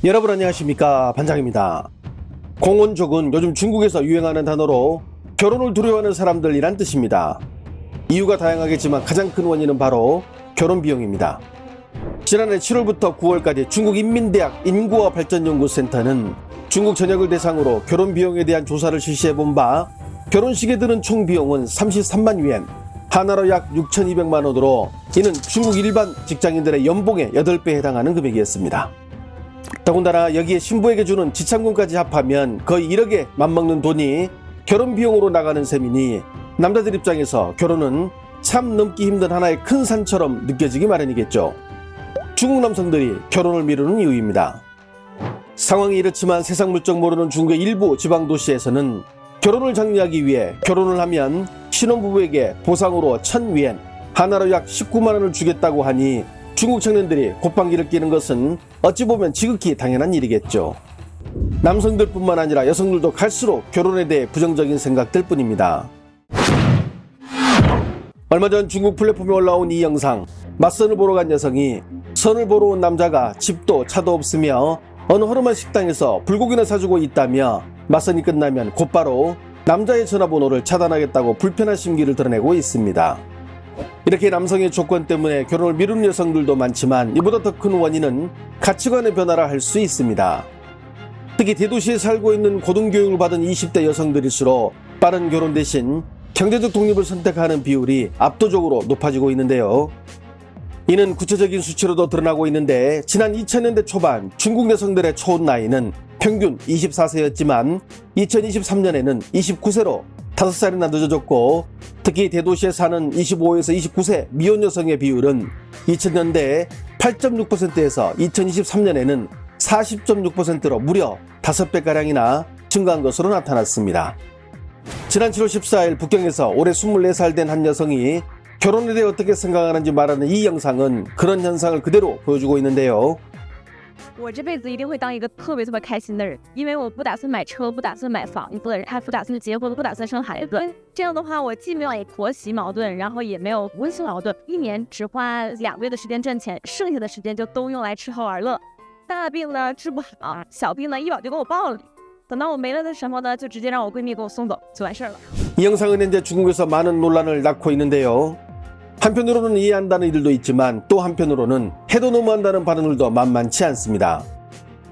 여러분 안녕하십니까, 반장입니다. 공혼족은 요즘 중국에서 유행하는 단어로 결혼을 두려워하는 사람들이란 뜻입니다. 이유가 다양하겠지만 가장 큰 원인은 바로 결혼 비용입니다. 지난해 7월부터 9월까지 중국인민대학 인구와 발전연구센터는 중국 전역을 대상으로 결혼 비용에 대한 조사를 실시해본 바 결혼식에 드는 총 비용은 33만 위엔, 하나로 약 6,200만 원으로 이는 중국 일반 직장인들의 연봉의 8배에 해당하는 금액이었습니다. 더군다나 여기에 신부에게 주는 지참금까지 합하면 거의 1억에 맞먹는 돈이 결혼 비용으로 나가는 셈이니 남자들 입장에서 결혼은 참 넘기 힘든 하나의 큰 산처럼 느껴지기 마련이겠죠. 중국 남성들이 결혼을 미루는 이유입니다. 상황이 이렇지만 세상 물정 모르는 중국의 일부 지방 도시에서는 결혼을 장려하기 위해 결혼을 하면 신혼부부에게 보상으로 1,000위엔, 하나로 약 19만 원을 주겠다고 하니 중국 청년들이 곱방기를 끼는 것은 어찌 보면 지극히 당연한 일이겠죠. 남성들뿐만 아니라 여성들도 갈수록 결혼에 대해 부정적인 생각들 뿐입니다. 얼마 전 중국 플랫폼에 올라온 이 영상, 맞선을 보러 간 여성이 선을 보러 온 남자가 집도 차도 없으며 어느 허름한 식당에서 불고기나 사주고 있다며 맞선이 끝나면 곧바로 남자의 전화번호를 차단하겠다고 불편한 심기를 드러내고 있습니다. 이렇게 남성의 조건 때문에 결혼을 미루는 여성들도 많지만 이보다 더 큰 원인은 가치관의 변화라 할 수 있습니다. 특히 대도시에 살고 있는 고등교육을 받은 20대 여성들일수록 빠른 결혼 대신 경제적 독립을 선택하는 비율이 압도적으로 높아지고 있는데요. 이는 구체적인 수치로도 드러나고 있는데 지난 2000년대 초반 중국 여성들의 초혼 나이는 평균 24세였지만 2023년에는 29세로 5살이나 늦어졌고, 특히 대도시에 사는 25에서 29세 미혼 여성의 비율은 2000년대에 8.6%에서 2023년에는 40.6%로 무려 5배가량이나 증가한 것으로 나타났습니다. 지난 7월 14일 북경에서 올해 24살 된 한 여성이 결혼에 대해 어떻게 생각하는지 말하는 이 영상은 그런 현상을 그대로 보여주고 있는데요. 我这辈子一定会当一个特别开心的人，因为我不打算买车，不打算买房子，还不打算结婚，不打算生孩子。这样的话，我既没有婆媳矛盾，然后也没有婚姻矛盾，一年只花2个月的时间挣钱，剩下的时间就都用来吃喝玩乐。大病呢治不好，小病呢医保就给我报了。等到我没了的时候呢，就直接让我闺蜜给我送走，就完事了。 이 영상은 현재 중국에서 많은 논란을 낳고 있는데요. 한편으로는 이해한다는 이들도 있지만 또 한편으로는 해도 너무한다는 반응들도 만만치 않습니다.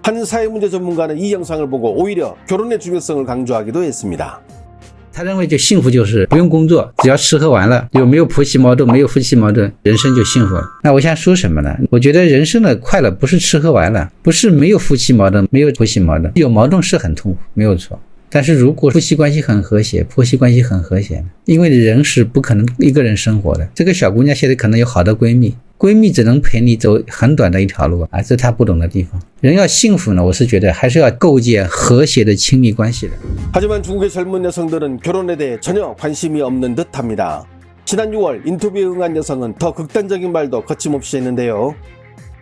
한 사회문제 전문가는 이 영상을 보고 오히려 결혼의 중요성을 강조하기도 했습니다. 他认为就幸福就是不用工作，只要吃喝玩乐，有没有婆媳矛盾，没有夫妻矛盾，人生就幸福了。那我想说什么呢？我觉得人生的快乐不是吃喝玩乐，不是没有夫妻矛盾，没有婆媳矛盾，有矛盾是很痛苦，没有错。但是如果夫妻关系很和谐，婆媳关系很和谐，因为人是不可能一个人生活的。这个小姑娘现在可能有好的闺蜜，闺蜜只能陪你走很短的一条路啊，这是她不懂的地方。人要幸福呢，我是觉得还是要构建和谐的亲密关系的。 하지만 중국의 젊은 여성들은 결혼에 대해 전혀 관심이 없는 듯합니다. 지난 6월 인터뷰에 응한 여성은 더 극단적인 말도 거침없이 했는데요.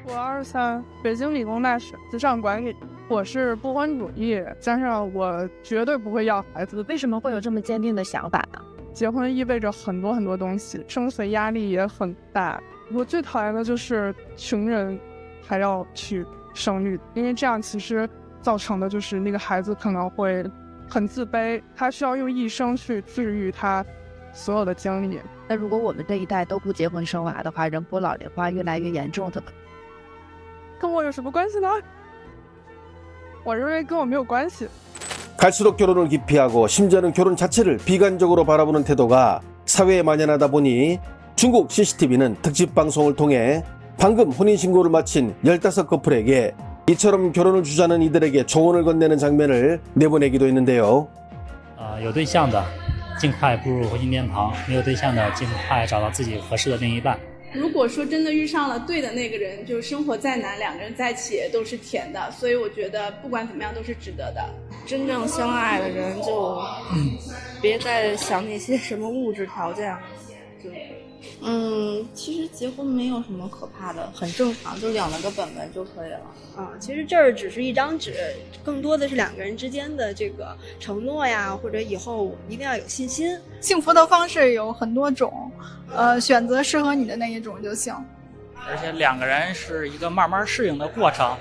我23，北京理工大学资产管理。我是不婚主义，加上我绝对不会要孩子。为什么会有这么坚定的想法呢？结婚意味着很多东西，生存压力也很大。我最讨厌的就是穷人还要去生育，因为这样其实造成的就是那个孩子可能会很自卑，他需要用一生去治愈他所有的经历。那如果我们这一代都不结婚生娃的话，人口老龄化越来越严重的，跟我有什么关系呢？我认为跟我没有关系。 갈수록 결혼을 기피하고 심지어는 결혼 자체를 비관적으로 바라보는 태도가 사회에 만연하다 보니 중국 CCTV는 특집 방송을 통해 방금 혼인신고를 마친 15커플에게 이처럼 결혼을 주자는 이들에게 조언을 건네는 장면을 내보내기도 했는데요. 有对象的尽快步入婚姻殿堂，没有对象的尽快找到自己合适的另一半。 如果说真的遇上了对的那个人，就生活再难，2个人在一起也都是甜的，所以我觉得不管怎么样都是值得的。真正相爱的人就别再想那些什么物质条件了。其实结婚没有什么可怕的，很正常，就领了个本本就可以了。其实这儿只是一张纸，更多的是2个人之间的这个承诺呀，或者以后一定要有信心。幸福的方式有很多种，选择适合你的那一种就行。而且2个人是一个慢慢适应的过程，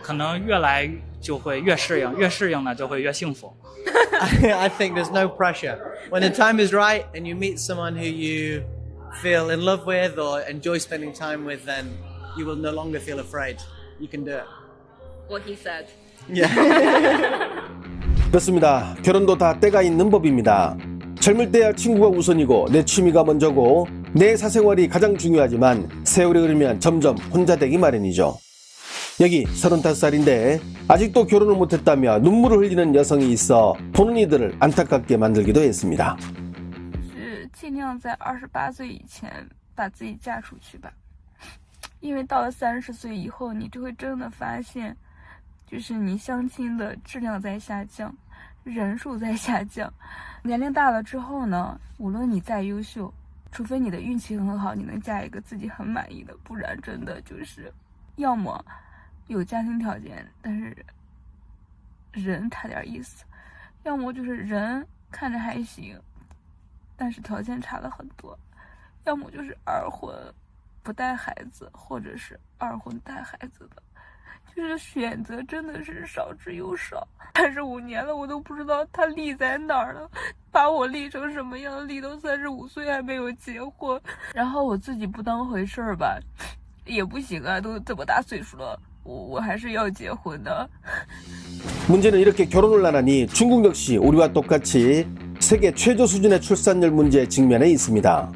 可能越来就会越适应，越适应呢就会越幸福。I think there's no pressure. When the time is right and you meet someone who you feel in love with or enjoy spending time with, then you will no longer feel afraid. You can do it. What he said. Yeah. 그렇습니다. 결혼도 다 때가 있는 법입니다. 젊을 때야 친구가 우선이고 내 취미가 먼저고 내 사생활이 가장 중요하지만 세월이 흐르면 점점 혼자 되기 마련이죠. 여기 35살인데 아직도 결혼을 못했다며 눈물을 흘리는 여성이 있어 보는 이들을 안타깝게 만들기도 했습니다. 是尽量在28岁以前把自己嫁出去吧，因为到了30岁以后，你就会真的发现，就是你相亲的质量在下降，人数在下降。年龄大了之后呢，无论你再优秀，除非你的运气很好，你能嫁一个自己很满意的，不然真的就是要么有家庭条件，但是人差点意思，要么就是人看着还行，但是条件差了很多，要么就是二婚不带孩子，或者是二婚带孩子的，就是选择真的是少之又少。35年了，我都不知道他立在哪儿了，把我立成什么样，立到35岁还没有结婚，然后我自己不当回事儿吧，也不行啊，都这么大岁数了。 我还是要结婚的. 문제는 이렇게 결혼을 안 하니 중국 역시 우리와 똑같이 세계 최저 수준의 출산율 문제에 직면해 있습니다.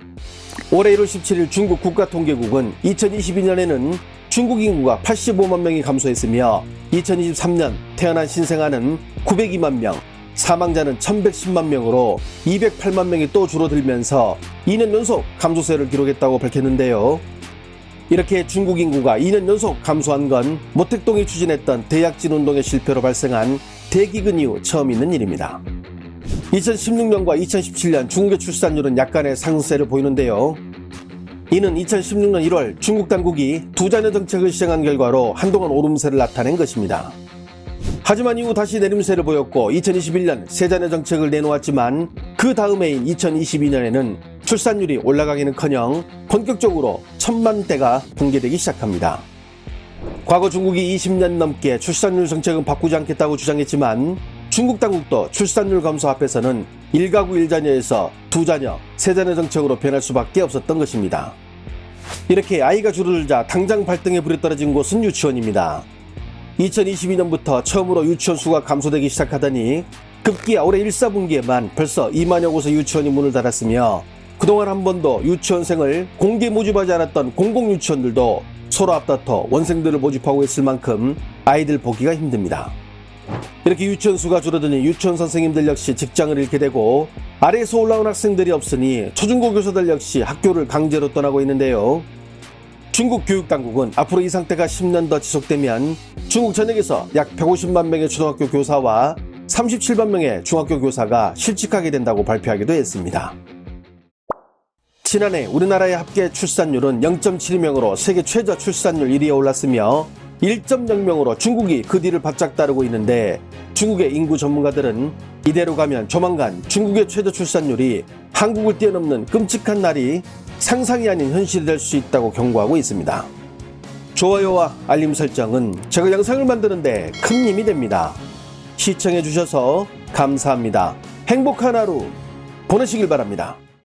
올해 1월 17일 중국 국가통계국은 2022년에는 중국 인구가 85만 명이 감소했으며 2023년 태어난 신생아는 902만 명, 사망자는 1110만 명으로 208만 명이 또 줄어들면서 2년 연속 감소세를 기록했다고 밝혔는데요. 이렇게 중국 인구가 2년 연속 감소한 건 모택동이 추진했던 대약진 운동의 실패로 발생한 대기근 이후 처음 있는 일입니다. 2016년과 2017년 중국의 출산율은 약간의 상승세를 보이는데요. 이는 2016년 1월 중국 당국이 두자녀 정책을 시행한 결과로 한동안 오름세를 나타낸 것입니다. 하지만 이후 다시 내림세를 보였고 2021년 세자녀 정책을 내놓았지만 그 다음 해인 2022년에는 출산율이 올라가기는커녕 본격적으로 1000만대가 붕괴되기 시작합니다. 과거 중국이 20년 넘게 출산율 정책은 바꾸지 않겠다고 주장했지만 중국 당국도 출산율 감소 앞에서는 1가구 1자녀에서 2자녀, 3자녀 정책으로 변할 수밖에 없었던 것입니다. 이렇게 아이가 줄어들자 당장 발등에 불이 떨어진 곳은 유치원입니다. 2022년부터 처음으로 유치원 수가 감소되기 시작하더니 급기야 올해 1사분기에만 벌써 2만여 곳의 유치원이 문을 닫았으며 그동안 한 번도 유치원생을 공개 모집하지 않았던 공공유치원들도 서로 앞다퉈 원생들을 모집하고 있을 만큼 아이들 보기가 힘듭니다. 이렇게 유치원 수가 줄어드니 유치원 선생님들 역시 직장을 잃게 되고 아래에서 올라온 학생들이 없으니 초중고 교사들 역시 학교를 강제로 떠나고 있는데요. 중국 교육당국은 앞으로 이 상태가 10년 더 지속되면 중국 전역에서 약 150만 명의 초등학교 교사와 37만 명의 중학교 교사가 실직하게 된다고 발표하기도 했습니다. 지난해 우리나라의 합계 출산율은 0.72명으로 세계 최저 출산율 1위에 올랐으며 1.0명으로 중국이 그 뒤를 바짝 따르고 있는데 중국의 인구 전문가들은 이대로 가면 조만간 중국의 최저 출산율이 한국을 뛰어넘는 끔찍한 날이 상상이 아닌 현실이 될 수 있다고 경고하고 있습니다. 좋아요와 알림 설정은 제가 영상을 만드는데 큰 힘이 됩니다. 시청해 주셔서 감사합니다. 행복한 하루 보내시길 바랍니다.